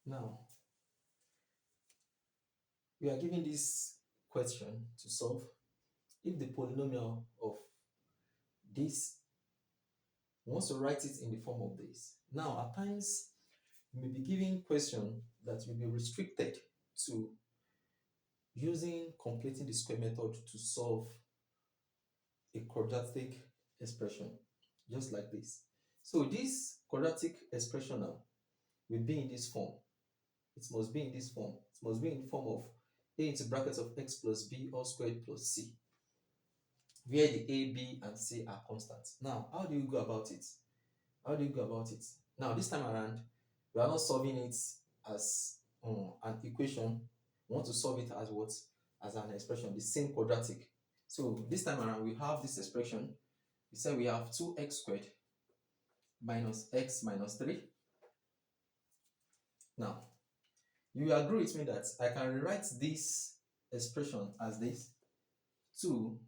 Now, we are given this question to solve if the polynomial of this wants to write it in the form of this. Now, at times, you may be given question that will be restricted to using completing the square method to solve a quadratic expression, just like this. So this quadratic expression now will be in this form. It must be in this form. It must be in the form of a into brackets of x plus b all squared plus c, where the a, b, and c are constants. Now, how do you go about it? How do you go about it? Now, this time around, we are not solving it as an equation. We want to solve it as what? As an expression, the same quadratic. So this time around, we have this expression. We say we have 2x squared minus x minus 3. Now, you agree with me that I can rewrite this expression as this: 2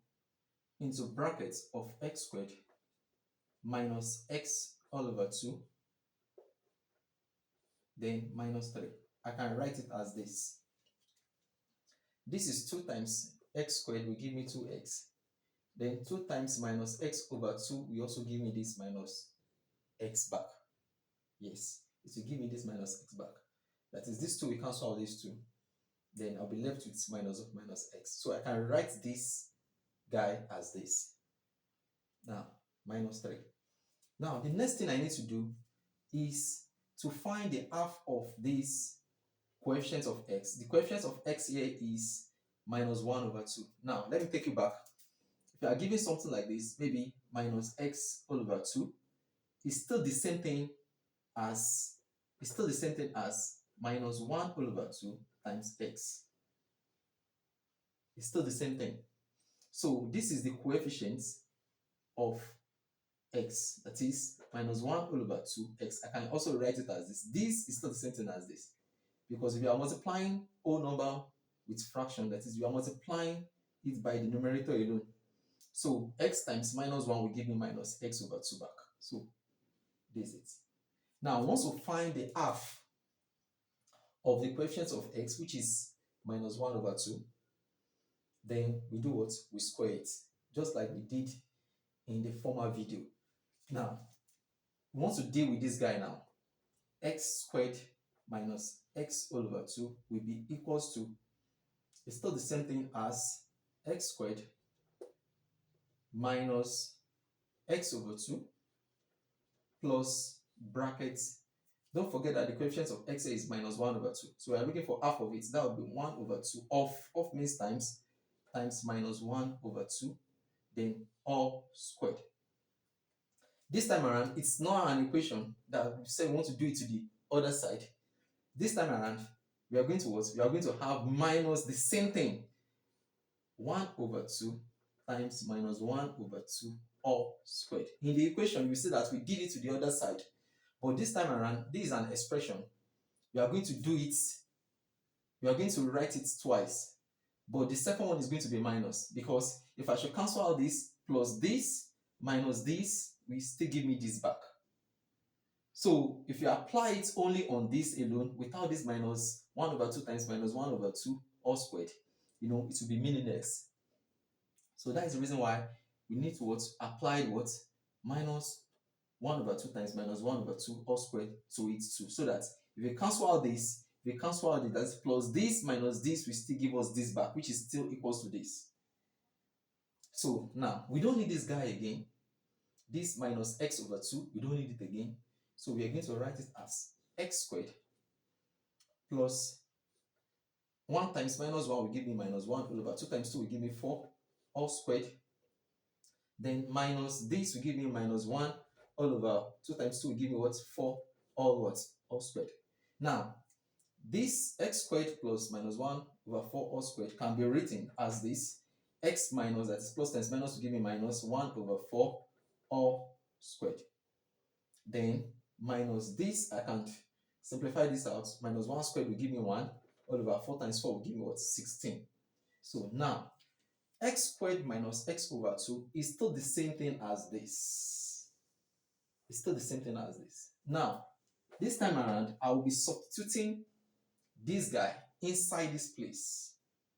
into brackets of x squared minus x all over 2, then minus 3. I can write it as this. This is 2 times x squared will give me 2x. Then 2 times minus x over 2 will also give me this minus x back. Yes, it will give me this minus x back. That is, this 2 will cancel out these 2. Then I'll be left with minus of minus x. So I can write this guy as this. Now, minus 3. Now, the next thing I need to do is to find the half of this coefficient of x. The coefficient of x here is minus 1 over 2. Now, let me take you back. If you are given something like this, maybe minus x all over 2, it's still the same thing as minus 1 all over 2 times x. It's still the same thing. So this is the coefficient of x, that is minus 1 all over 2x. I can also write it as this. This is still the same thing as this, because if you are multiplying whole number with fraction, that is, you are multiplying it by the numerator alone. So x times minus 1 will give me minus x over 2 back. So this is it. Now, once we find the half of the coefficient of x, which is minus 1 over 2, then we do what? We square it, just like we did in the former video. Now, we want to deal with this guy now. X squared minus x all over 2 will be equals to, it's still the same thing as x squared minus x over 2 plus brackets. Don't forget that the coefficient of x is minus 1 over 2. So we are looking for half of it. That would be 1 over 2. Of means times minus 1 over 2, then all squared. This time around, it's not an equation that we say we want to do it to the other side. This time around, we are going to what? We are going to have minus the same thing. 1 over 2 times minus 1 over 2 all squared. In the equation, you see that we did it to the other side. But this time around, this is an expression. We are going to do it. We are going to write it twice. But the second one is going to be minus, because if I should cancel out this plus this minus this, will still give me this back. So if you apply it only on this alone, without this minus 1 over 2 times minus 1 over 2 all squared, it will be meaningless. So that is the reason why we need to apply minus 1 over 2 times minus 1 over 2 all squared to it too. So that if we cancel out this, that's plus this minus this will still give us this back, which is still equals to this. So now we don't need this guy again. This minus x over 2, we don't need it again. So we are going to write it as x squared plus 1 times minus 1 will give me minus 1 all over 2 times 2 will give me 4 all squared. Then minus this will give me minus 1 all over 2 times 2 will give me 4 all squared. Now, this x squared plus minus 1 over 4 all squared can be written as this x minus, that is plus times minus, will give me minus 1 over 4 all squared. Then minus this, I can simplify this out. Minus 1 squared will give me 1 all over 4 times 4 will give me 16. So now, x squared minus x over 2 is still the same thing as this. It's still the same thing as this. Now, this time around, I will be substituting this guy inside this place.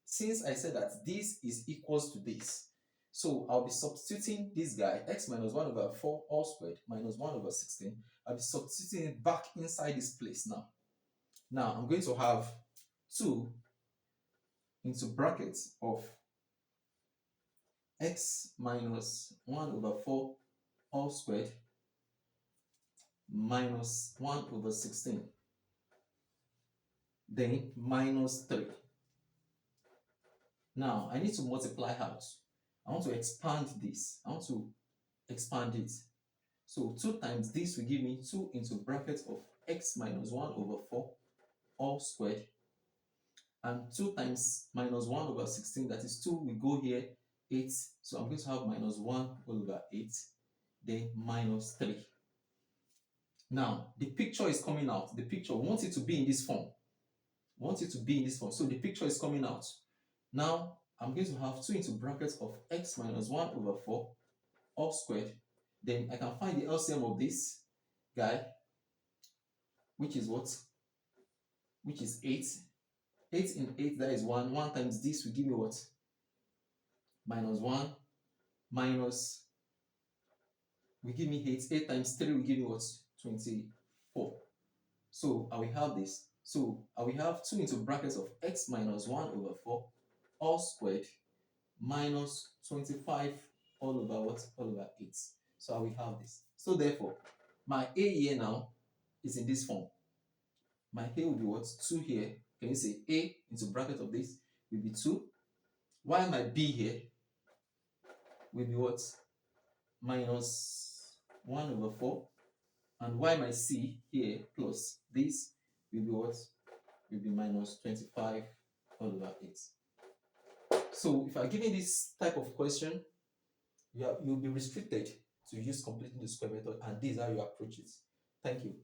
Since I said that this is equals to this, so I'll be substituting this guy, x minus 1 over 4 all squared minus 1 over 16. I'll be substituting it back inside this place now. Now I'm going to have 2 into brackets of x minus 1 over 4 all squared minus 1 over 16. Then minus 3. Now I need to multiply out. I want to expand this. I want to expand it. So 2 times this will give me 2 into brackets of x minus 1 over 4 all squared. And 2 times minus 1 over 16, that is 2, we go here, 8. So I'm going to have minus 1 over 8, then minus 3. Now, the picture is coming out. The picture, we want it to be in this form. We want it to be in this form. So the picture is coming out. Now, I'm going to have 2 into brackets of x minus 1 over 4 all squared. Then I can find the LCM of this guy, which is what? Which is 8. 8 in 8, that is 1. 1 times this will give me what? Minus 1 minus, will give me 8. 8 times 3 will give me what? 24. So I will have this. So I will have 2 into brackets of x minus 1 over 4 all squared minus 25 all over what? All over 8. So I will have this. So therefore, my A here now is in this form. My A will be what? 2 here. Can you say A into bracket of this will be 2? While my B here will be what? Minus 1 over 4. And while my C here plus this will be what? Will be minus 25 all over 8. So if I'm giving this type of question, you'll be restricted to use completing the square method, and this is how you approach it. Thank you.